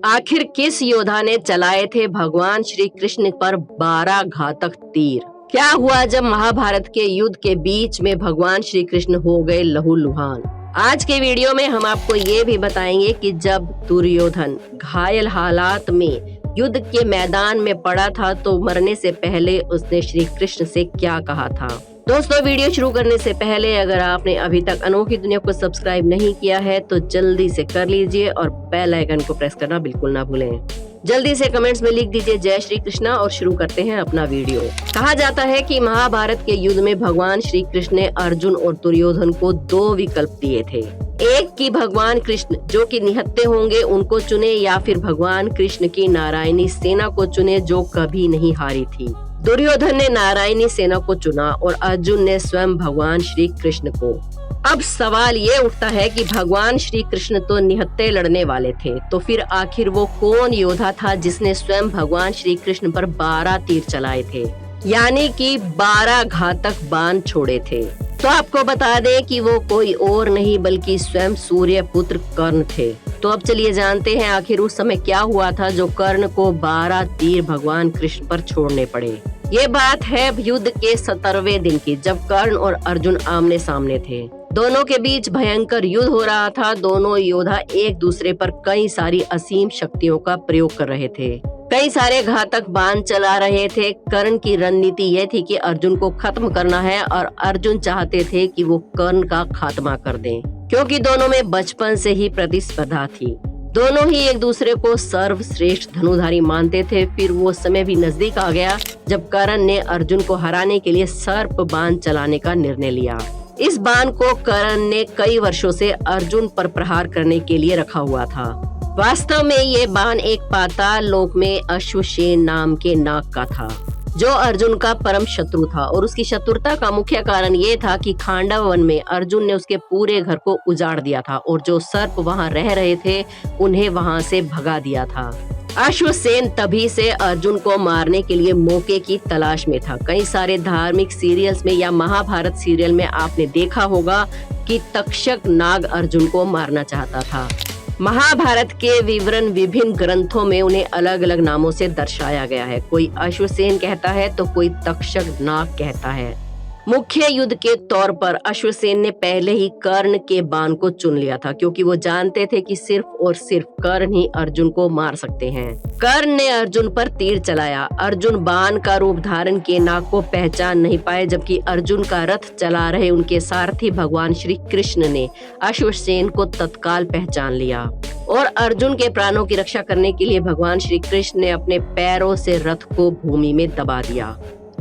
आखिर किस योद्धा ने चलाए थे भगवान श्री कृष्ण पर 12 घातक तीर? क्या हुआ जब महाभारत के युद्ध के बीच में भगवान श्री कृष्ण हो गए लहूलुहान? आज के वीडियो में हम आपको ये भी बताएंगे कि जब दुर्योधन घायल हालात में युद्ध के मैदान में पड़ा था तो मरने से पहले उसने श्री कृष्ण से क्या कहा था। दोस्तों, वीडियो शुरू करने से पहले अगर आपने अभी तक अनोखी दुनिया को सब्सक्राइब नहीं किया है तो जल्दी से कर लीजिए और बेल आइकन को प्रेस करना बिल्कुल ना भूलें। जल्दी से कमेंट्स में लिख दीजिए जय श्री कृष्णा और शुरू करते हैं अपना वीडियो। कहा जाता है कि महाभारत के युद्ध में भगवान श्री कृष्ण ने अर्जुन और दुर्योधन को 2 विकल्प दिए थे। एक कि भगवान कृष्ण जो कि निहत्थे होंगे उनको चुने, या फिर भगवान कृष्ण की नारायणी सेना को चुने जो कभी नहीं हारी थी। दुर्योधन ने नारायणी सेना को चुना और अर्जुन ने स्वयं भगवान श्री कृष्ण को। अब सवाल ये उठता है कि भगवान श्री कृष्ण तो निहत्थे लड़ने वाले थे, तो फिर आखिर वो कौन योद्धा था जिसने स्वयं भगवान श्री कृष्ण पर 12 तीर चलाए थे, यानी कि 12 घातक बाण छोड़े थे। तो आपको बता दें कि वो कोई और नहीं बल्कि स्वयं सूर्य पुत्र कर्ण थे। तो अब चलिए जानते हैं आखिर उस समय क्या हुआ था जो कर्ण को 12 तीर भगवान कृष्ण पर छोड़ने पड़े। ये बात है युद्ध के 17वें दिन की, जब कर्ण और अर्जुन आमने सामने थे। दोनों के बीच भयंकर युद्ध हो रहा था। दोनों योद्धा एक दूसरे पर कई सारी असीम शक्तियों का प्रयोग कर रहे थे, कई सारे घातक बाण चला रहे थे। कर्ण की रणनीति यह थी कि अर्जुन को खत्म करना है और अर्जुन चाहते थे कि वो कर्ण का खात्मा कर दें, क्योंकि दोनों में बचपन से ही प्रतिस्पर्धा थी। दोनों ही एक दूसरे को सर्वश्रेष्ठ धनुधारी मानते थे। फिर वो समय भी नजदीक आ गया जब कर्ण ने अर्जुन को हराने के लिए सर्प बाण चलाने का निर्णय लिया। इस बाण को कर्ण ने कई वर्षों से अर्जुन पर प्रहार करने के लिए रखा हुआ था। वास्तव में ये बाण एक पाताल लोक में अश्वसेन नाम के नाग का था, जो अर्जुन का परम शत्रु था। और उसकी शत्रुता का मुख्य कारण ये था कि खांडव वन में अर्जुन ने उसके पूरे घर को उजाड़ दिया था और जो सर्प वहां रह रहे थे उन्हें वहां से भगा दिया था। अश्वसेन तभी से अर्जुन को मारने के लिए मौके की तलाश में था। कई सारे धार्मिक सीरियल्स में या महाभारत सीरियल में आपने देखा होगा कि तक्षक नाग अर्जुन को मारना चाहता था। महाभारत के विवरण विभिन्न ग्रंथों में उन्हें अलग अलग नामों से दर्शाया गया है। कोई अश्वसेन कहता है तो कोई तक्षक नाग कहता है। मुख्य युद्ध के तौर पर अश्वसेन ने पहले ही कर्ण के बाण को चुन लिया था, क्योंकि वो जानते थे कि सिर्फ और सिर्फ कर्ण ही अर्जुन को मार सकते हैं। कर्ण ने अर्जुन पर तीर चलाया। अर्जुन बाण का रूप धारण किए नाग को पहचान नहीं पाए, जबकि अर्जुन का रथ चला रहे उनके सारथी भगवान श्री कृष्ण ने अश्वसेन को तत्काल पहचान लिया और अर्जुन के प्राणों की रक्षा करने के लिए भगवान श्री कृष्ण ने अपने पैरों से रथ को भूमि में दबा दिया।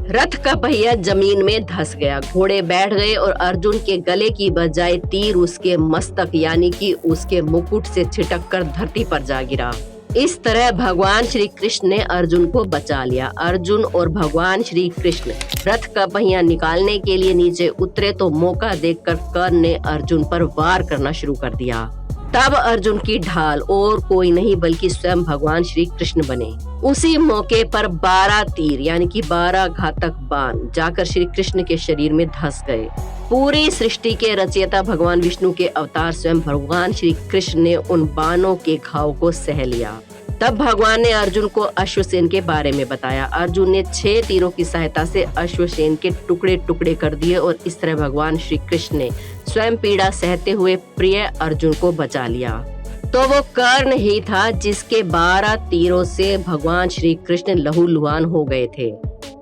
रथ का पहिया जमीन में धंस गया, घोड़े बैठ गए और अर्जुन के गले की बजाय तीर उसके मस्तक यानी कि उसके मुकुट से छिटककर धरती पर जा गिरा। इस तरह भगवान श्री कृष्ण ने अर्जुन को बचा लिया। अर्जुन और भगवान श्री कृष्ण रथ का पहिया निकालने के लिए नीचे उतरे तो मौका देखकर कर्ण ने अर्जुन पर वार करना शुरू कर दिया। तब अर्जुन की ढाल और कोई नहीं बल्कि स्वयं भगवान श्री कृष्ण बने। उसी मौके पर 12 तीर यानी कि 12 घातक बाण जाकर श्री कृष्ण के शरीर में धंस गए। पूरी सृष्टि के रचयिता भगवान विष्णु के अवतार स्वयं भगवान श्री कृष्ण ने उन बाणों के घाव को सह लिया। तब भगवान ने अर्जुन को अश्वसेन के बारे में बताया। अर्जुन ने 6 तीरों की सहायता से अश्वसेन के टुकड़े टुकड़े कर दिए और इस तरह भगवान श्री कृष्ण ने स्वयं पीड़ा सहते हुए प्रिय अर्जुन को बचा लिया। तो वो कर्ण ही था जिसके 12 तीरों से भगवान श्री कृष्ण लहूलुहान हो गए थे।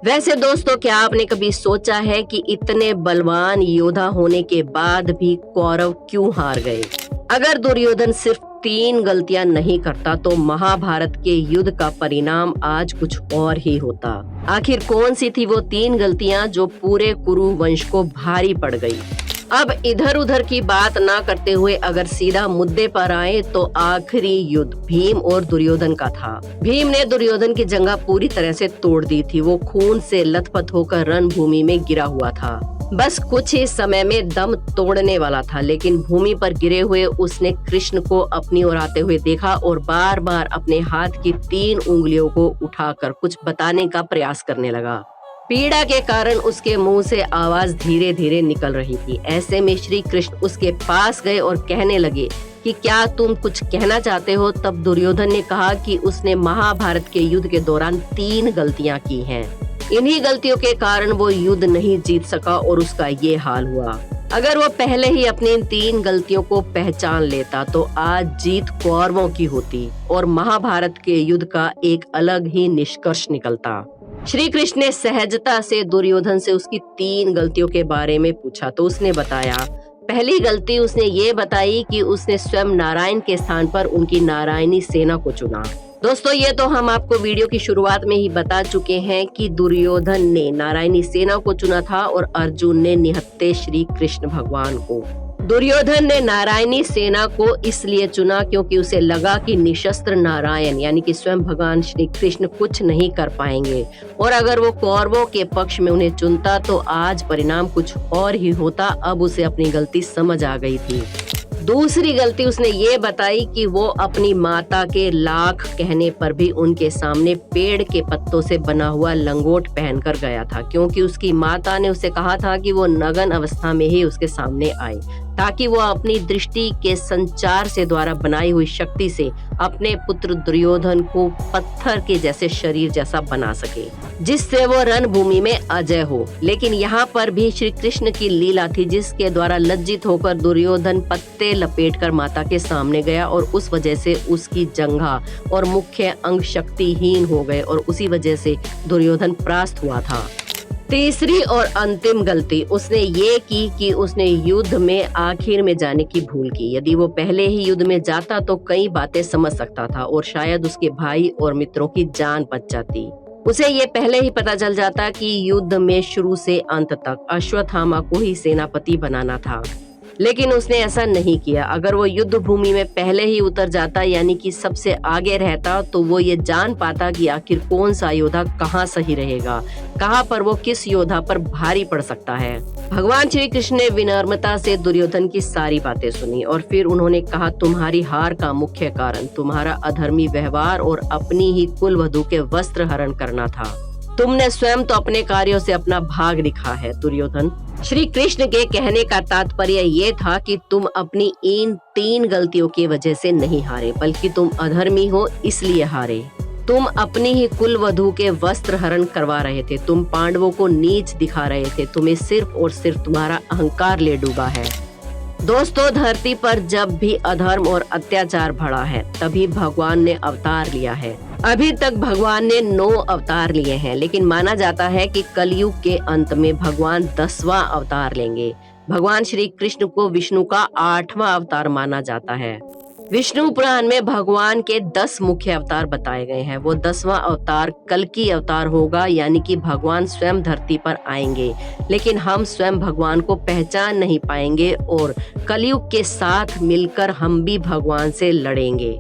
वैसे दोस्तों, क्या आपने कभी सोचा है कि इतने बलवान योद्धा होने के बाद भी कौरव क्यों हार गए? अगर दुर्योधन सिर्फ 3 गलतियां नहीं करता तो महाभारत के युद्ध का परिणाम आज कुछ और ही होता। आखिर कौन सी थी वो 3 गलतियां जो पूरे कुरु वंश को भारी पड़ गई? अब इधर उधर की बात ना करते हुए अगर सीधा मुद्दे पर आए तो आखिरी युद्ध भीम और दुर्योधन का था। भीम ने दुर्योधन की जंघा पूरी तरह से तोड़ दी थी। वो खून से लथपथ होकर रणभूमि में गिरा हुआ था। बस कुछ ही समय में दम तोड़ने वाला था, लेकिन भूमि पर गिरे हुए उसने कृष्ण को अपनी ओर आते हुए देखा और बार बार अपने हाथ की 3 उंगलियों को उठाकर कुछ बताने का प्रयास करने लगा। पीड़ा के कारण उसके मुंह से आवाज धीरे धीरे निकल रही थी। ऐसे में श्री कृष्ण उसके पास गए और कहने लगे कि क्या तुम कुछ कहना चाहते हो। तब दुर्योधन ने कहा कि उसने महाभारत के युद्ध के दौरान 3 गलतियां की हैं। इन्हीं गलतियों के कारण वो युद्ध नहीं जीत सका और उसका ये हाल हुआ। अगर वो पहले ही अपनी इन 3 गलतियों को पहचान लेता तो आज जीत कौरवों की होती और महाभारत के युद्ध का एक अलग ही निष्कर्ष निकलता। श्री कृष्ण ने सहजता से दुर्योधन से उसकी 3 गलतियों के बारे में पूछा तो उसने बताया। पहली गलती उसने ये बताई कि उसने स्वयं नारायण के स्थान पर उनकी नारायणी सेना को चुना। दोस्तों, ये तो हम आपको वीडियो की शुरुआत में ही बता चुके हैं कि दुर्योधन ने नारायणी सेना को चुना था और अर्जुन ने निहत्थे श्री कृष्ण भगवान को। दुर्योधन ने नारायणी सेना को इसलिए चुना क्योंकि उसे लगा कि निशस्त्र नारायण यानी कि स्वयं भगवान श्री कृष्ण कुछ नहीं कर पाएंगे और अगर वो कौरवों के पक्ष में उन्हें चुनता तो आज परिणाम कुछ और ही होता। अब उसे अपनी गलती समझ आ गई थी। दूसरी गलती उसने ये बताई कि वो अपनी माता के लाख कहने पर भी उनके सामने पेड़ के पत्तों से बना हुआ लंगोट पहनकर गया था, क्योंकि उसकी माता ने उसे कहा था कि वो नग्न अवस्था में ही उसके सामने आए ताकि वो अपनी दृष्टि के संचार से द्वारा बनाई हुई शक्ति से अपने पुत्र दुर्योधन को पत्थर के जैसे शरीर जैसा बना सके, जिससे वो रणभूमि में अजय हो। लेकिन यहाँ पर भी श्री कृष्ण की लीला थी जिसके द्वारा लज्जित होकर दुर्योधन पत्ते लपेटकर माता के सामने गया और उस वजह से उसकी जंघा और मुख्य अंग शक्तिहीन हो गए और उसी वजह से दुर्योधन परास्त हुआ था। तीसरी और अंतिम गलती उसने ये की कि उसने युद्ध में आखिर में जाने की भूल की। यदि वो पहले ही युद्ध में जाता तो कई बातें समझ सकता था और शायद उसके भाई और मित्रों की जान बच जाती। उसे ये पहले ही पता चल जाता कि युद्ध में शुरू से अंत तक अश्वत्थामा को ही सेनापति बनाना था, लेकिन उसने ऐसा नहीं किया। अगर वो युद्ध भूमि में पहले ही उतर जाता यानी कि सबसे आगे रहता तो वो ये जान पाता कि आखिर कौन सा योद्धा कहाँ सही रहेगा, कहाँ पर वो किस योद्धा पर भारी पड़ सकता है। भगवान श्री कृष्ण ने विनम्रता से दुर्योधन की सारी बातें सुनी और फिर उन्होंने कहा, तुम्हारी हार का मुख्य कारण तुम्हारा अधर्मी व्यवहार और अपनी ही कुलवधू के वस्त्र हरण करना था। तुमने स्वयं तो अपने कार्यों से अपना भाग दिखा है दुर्योधन। श्री कृष्ण के कहने का तात्पर्य ये था कि तुम अपनी इन 3 गलतियों की वजह से नहीं हारे, बल्कि तुम अधर्मी हो इसलिए हारे। तुम अपनी ही कुलवधू के वस्त्र हरण करवा रहे थे, तुम पांडवों को नीच दिखा रहे थे, तुम्हें सिर्फ और सिर्फ तुम्हारा अहंकार ले डूबा है। दोस्तों, धरती पर जब भी अधर्म और अत्याचार बढ़ा है तभी भगवान ने अवतार लिया है। अभी तक भगवान ने 9 अवतार लिए हैं, लेकिन माना जाता है कि कलयुग के अंत में भगवान 10वां अवतार लेंगे। भगवान श्री कृष्ण को विष्णु का 8वां अवतार माना जाता है। विष्णु पुराण में भगवान के 10 मुख्य अवतार बताए गए हैं। वो 10वां अवतार कल्कि अवतार होगा, यानी कि भगवान स्वयं धरती पर आएंगे, लेकिन हम स्वयं भगवान को पहचान नहीं पाएंगे और कलयुग के साथ मिलकर हम भी भगवान से लड़ेंगे।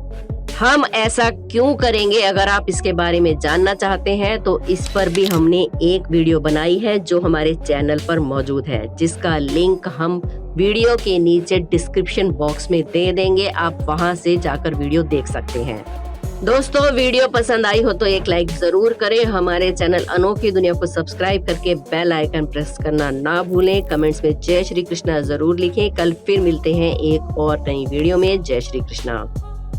हम ऐसा क्यों करेंगे? अगर आप इसके बारे में जानना चाहते हैं तो इस पर भी हमने एक वीडियो बनाई है जो हमारे चैनल पर मौजूद है, जिसका लिंक हम वीडियो के नीचे डिस्क्रिप्शन बॉक्स में दे देंगे। आप वहां से जाकर वीडियो देख सकते हैं। दोस्तों, वीडियो पसंद आई हो तो एक लाइक जरूर करें। हमारे चैनल अनोखी दुनिया को सब्सक्राइब करके बेल आइकन प्रेस करना ना भूलें। कमेंट्स में जय श्री कृष्णा जरूर लिखें। कल फिर मिलते हैं एक और नई वीडियो में। जय श्री कृष्णा।